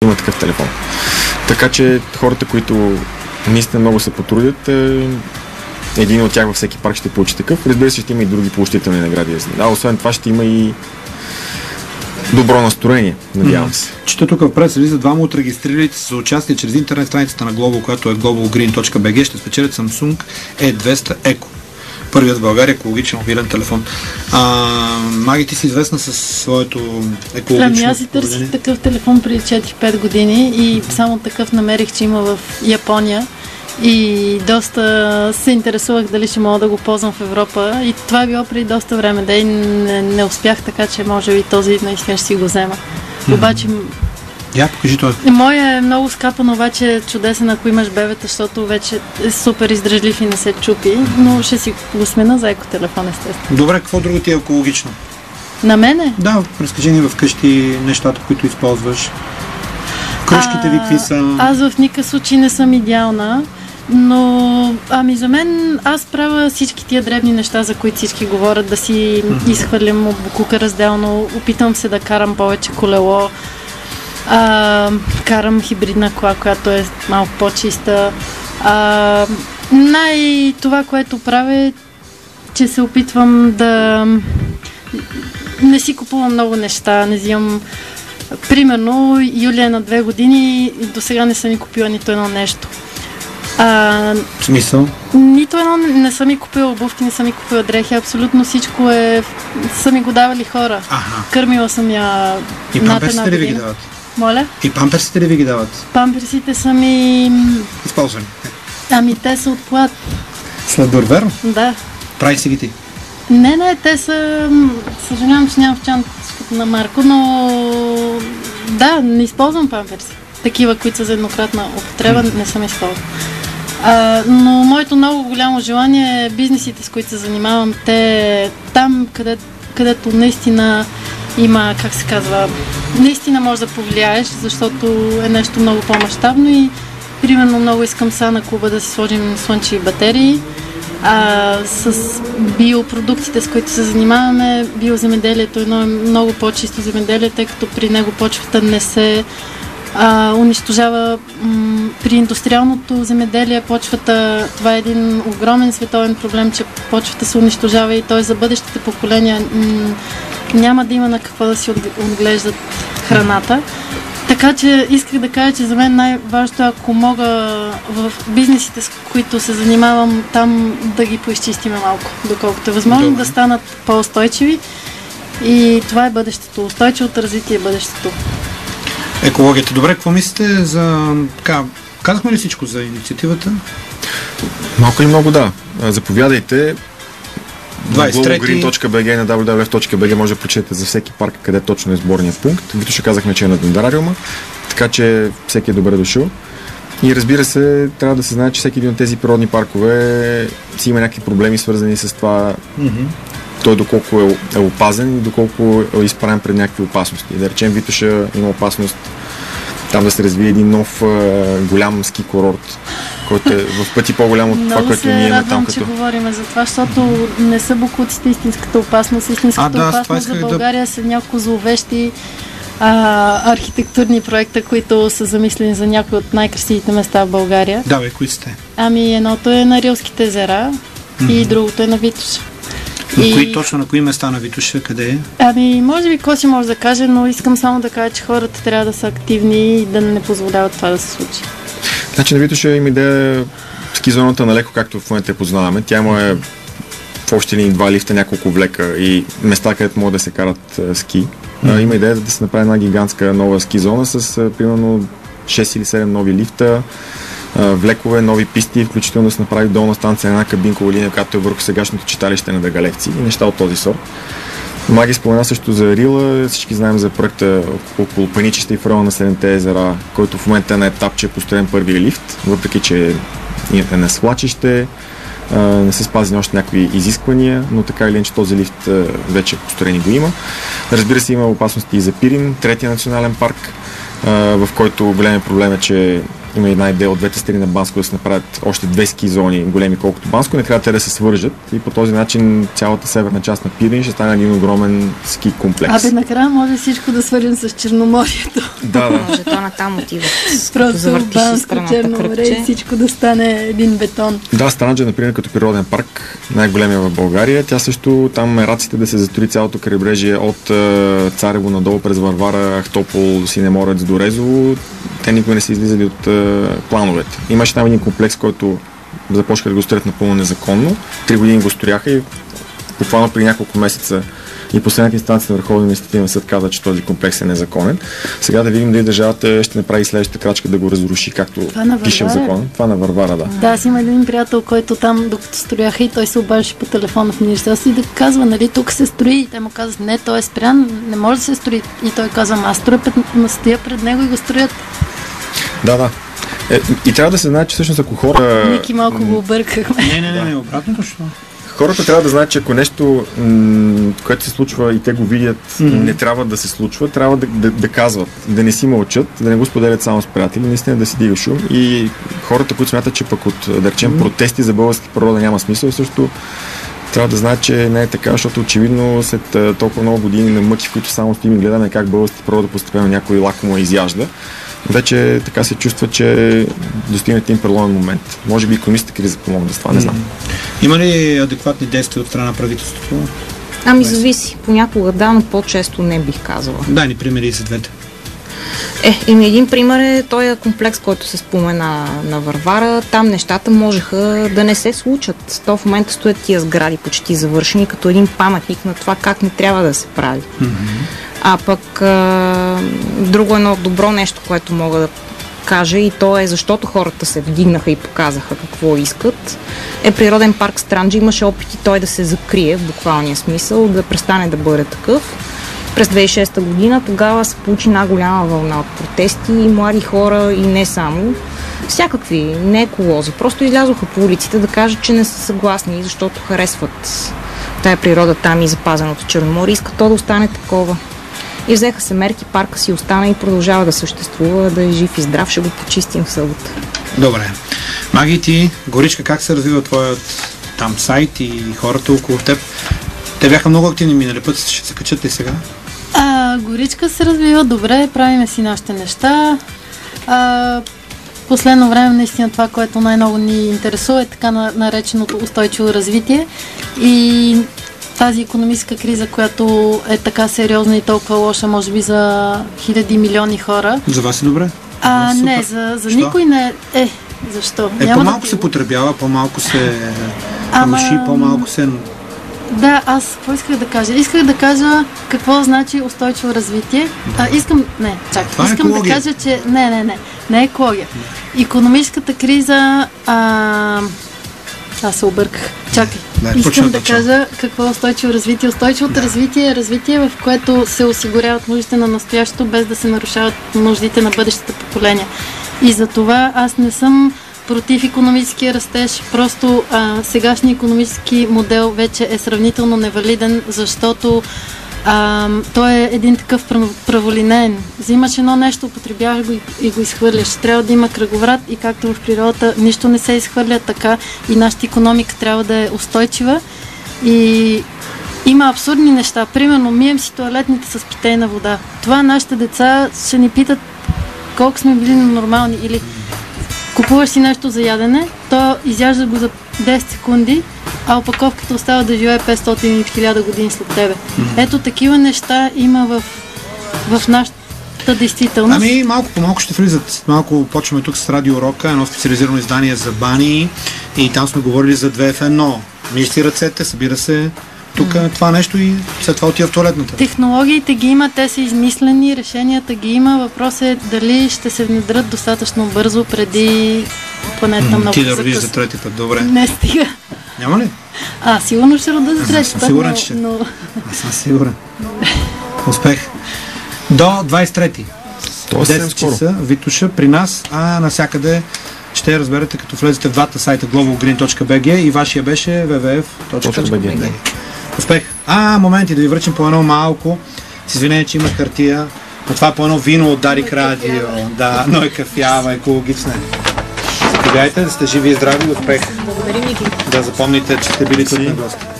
има такъв телефон. Така че хората, които наистина много се потрудят, един от тях във всеки парк ще получи такъв. Разбира се, ще има и други поощрителни награди. Освен това ще има и добро настроение, надявам се. Чета тук в прес-релиза, двама от регистриралите се за участие чрез интернет страницата на Global, която е globalgreen.bg, ще спечелят Samsung E200 Eco. Първият в България екологичен мобилен телефон. Маги, ти си известна със своето екологично... Аз си търсих такъв телефон преди 4-5 години и само такъв намерих, че има в Япония. И доста се интересувах дали ще мога да го ползвам в Европа. И това е било преди доста време. Да и не успях, така че може би този наистина ще си го взема. Обаче... покажи това. Моя е много скапан, обаче е чудесен, ако имаш бебета, защото вече е супер издръжлив и не се чупи. Но ще си го смена за екотелефон, естествено. Добре, какво друго ти е екологично? На мене? Да, разкажи ни вкъщи нещата, които използваш. Кружките ви какви са? Аз в никакъв случай не съм идеална. Но, за мен, аз правя всички тия дребни неща, за които всички говорят, да си изхвърлям боклука разделно, опитвам се да карам повече колело, карам хибридна кола, която е малко по-чиста. Това, което правя е, че се опитвам да не си купувам много неща, не взимам. Примерно, Юлия е на 2 години и до сега не съм ми купила нито едно нещо. В смисъл? Нито едно не съм ми купила обувки, не съм ми купила дрехи, абсолютно всичко са ми го давали хора. Кърмила съм я и над една година. И памперсите ли ви ги дават? Моля? И памперсите ли ви ги дават? Памперсите са ми... използвани? Те са от плат. Сладур, верно? Да. Прави си ги ти? Не, те са... Съжалявам, че нямам в чантата на Марко, но... Да, не използвам памперси. Такива, които са за еднократна употреба, не съм използвала. Но моето много голямо желание е бизнесите, с които се занимавам, те там, където наистина има, как се казва, наистина можеш да повлияеш, защото е нещо много по-мащабно и примерно много искам сега на клуба да си сложим слънчеви батерии. С биопродуктите, с които се занимаваме, биоземеделието е много по-чисто земеделие, тъй като при него почвата не се унищожава. При индустриалното земеделие почвата, това е един огромен световен проблем, че почвата се унищожава и т.е. за бъдещите поколения няма да има на какво да си отглеждат храната. Така че исках да кажа, че за мен най-важното е, ако мога в бизнесите, с които се занимавам, там да ги поизчистиме малко, доколкото е възможно, да станат по-устойчиви. И това е бъдещето. Устойчивото развитие е бъдещето. Екологията. Добре, какво мислите за... Казахме ли всичко за инициативата? Малко или много, да. Заповядайте. 23 globalgreen.bg на www.bg може да прочетете за всеки парк, къде точно е сборния пункт. Вито ще казахме, че е на Дендарариума, така че всеки е добре дошъл. И разбира се, трябва да се знае, че всеки един от тези природни паркове си има някакви проблеми, свързани с това той доколко е опазен и доколко е изправен пред някакви опасности. Да речем, Витоша има опасност там да се развие един нов голям ски курорт, който е в пъти по-голям от това, което ние имаме там. Много се радвам, че говорим за това, защото не са боклуците истинската опасност. Истинската опасност за България са няколко зловещи архитектурни проекта, които са замислени за някои от най-красивите места в България. Да, кои сте? Едното е на Рилските езера и другото е на Витоша. На кои места на Витоша, къде е? Може би Коси може да каже, но искам само да кажа, че хората трябва да са активни и да не позволяват това да се случи. Значи на Витоша има идея ски зоната на леко, както в момента я познаваме. Тя му е в общи линии 2 лифта, няколко влека и места, където могат да се карат ски. Има идея да се направи една гигантска нова ски зона с примерно 6 или 7 нови лифта, влекове, нови писти, включително да се направи долна станция, една кабинкова линия, която е върху сегашното читалище на Дагалевци и неща от този сорт. Маги спомена също за Рила, всички знаем за проекта около Паничиста и в района на Седемте езера, който в момента е на етап, че е построен първия лифт, въпреки че е на свлачище, не са спазени още някакви изисквания, но така или иначе този лифт вече построен и го има. Разбира се, има опасности и за Пирин, третия национален парк, в който големият проблем е, че има една идея от двете страни на Банско да се направят още 2 ски зони, големи колкото Банско, накрая те да се свържат и по този начин цялата северна част на Пирин ще стане един огромен ски комплекс. Накрая може всичко да свържем с Черноморието. Да. Може то натам отиват. Просто Банско, Черноморе и всичко да стане един бетон. Да, Странджа, например, като природен парк, най-големия в България. Тя също там е раците да се застрои цялото крайбрежие от Царево надолу през Варвара, Ахтопол, Синеморец до Резово. Те никога не са излизали от плановете. Имаше там един комплекс, който започнаха да го строят напълно незаконно. 3 години го строяха и буквално при няколко месеца и последната инстанция на Върховния административен съд каза, че този комплекс е незаконен. Сега да видим дали държавата ще направи следващата крачка да го разруши, както пише в закон. Това на Варвара, да. Да, аз има един приятел, който там, докато строяха и той се обаждаше по телефона в Министерството и да казва, нали, тук се строи. И те му казват, не, той е спрян, не може да се строи. И той казва, аз стоя пред него и го строят. Да. И трябва да се знае, че всъщност ако хора... Ники малко го объркахме. Не, обратното що? Хората трябва да знаят, че ако нещо, което се случва и те го видят, не трябва да се случва, трябва да казват, да не си мълчат, да не го споделят само с приятели, наистина да си дига шум. И хората, които смятат, че пък от, да речем, протести за български природа няма смисъл, също трябва да знаят, че не е така, защото очевидно след толкова много години на мъки, в които само стоим и гледаме как български природа постепенно някой лакомо изяжда, вече така се чувства, че достигнат им преломен момент. Може би икономическата криза помогне с това, не знам. Има ли адекватни действия от страна на правителството? Зависи. Понякога да, но по-често не бих казала. Дай ни примери и за двете. Има един пример, този комплекс, който се спомена на Варвара. Там нещата можеха да не се случат. То в момента стоят тия сгради почти завършени, като един паметник на това как не трябва да се прави. А пък друго едно добро нещо, което мога да кажа, и то е защото хората се вдигнаха и показаха какво искат, е природен парк Странджа. Имаше опити той да се закрие в буквалния смисъл, да престане да бъде такъв. През 2006 година тогава се получи една голяма вълна от протести и млади хора, и не само, всякакви, не еколози, просто излязоха по улиците да кажат, че не са съгласни, защото харесват тая природа там и запазеното Черноморие, искат то да остане такова. И взеха се мерки, парка си остана и продължава да съществува, да е жив и здрав, ще го почистим в събота. Добре. Маги, ти, Горичка, как се развива твоят там сайт и хората около теб? Те бяха много активни минали път, ще се качат и сега? Горичка се развива добре, правиме си нашите неща. Последно време наистина това, което най-много ни интересува, е така нареченото устойчиво развитие и тази икономическа криза, която е така сериозна и толкова лоша, може би за хиляди милиони хора. За вас е добре? Не, за никой не е. Защо? По-малко се потребява, по-малко се руши, по-малко се... Да, аз какво исках да кажа? Исках да кажа какво значи устойчиво развитие. Искам да кажа, че... Не е екология. Икономическата криза... Аз се обърках. Чакай. Искам да кажа какво е устойчиво развитие. Устойчивото развитие е развитие, в което се осигуряват нуждите на настоящето, без да се нарушават нуждите на бъдещите поколения. И за това аз не съм против икономическия растеж, просто сегашният икономически модел вече е сравнително невалиден, защото той е един такъв праволинеен. Взимаш едно нещо, употребяваш го и го изхвърляш. Трябва да има кръговрат и както в природата нищо не се изхвърля, така и нашата икономика трябва да е устойчива. И има абсурдни неща. Примерно, мием си тоалетните с питейна вода. Това нашите деца ще ни питат колко сме били нормални. Или купуваш си нещо за ядене, то изяжда го за 10 секунди, а опаковката остава да живее 500 или 1000 години след тебе. Ето такива неща има в нашата действителност. Малко по малко ще влизат. Малко почваме тук с Радио Урока, едно специализирано издание за бани, и там сме говорили за 2 в 1. Мисли ръцете, събира се тук това нещо и след това отива в туалетната. Технологиите ги има, те са измислени, решенията ги има. Въпросът е дали ще се внедрят достатъчно бързо преди планета много ти да родиш за трети път, добре. Не стига. Няма ли? Сигурно ще рода за трети път. Сигурен, че но... Аз съм сигурен. Успех. До 23-ти. 10 часа, Витоша, при нас, навсякъде ще разберете, като влезете в двата сайта globalgreen.bg и вашия беше www.bg. Успех! Моменти да ви връчим по едно малко. С извинение, че има хартия. Но това е по едно вино от Дарик Радио. Да, но е кафява, екологична. Заповядайте, да сте живи и здрави, успех. Благодарим, Ники. Да запомните, че сте били тук на гости.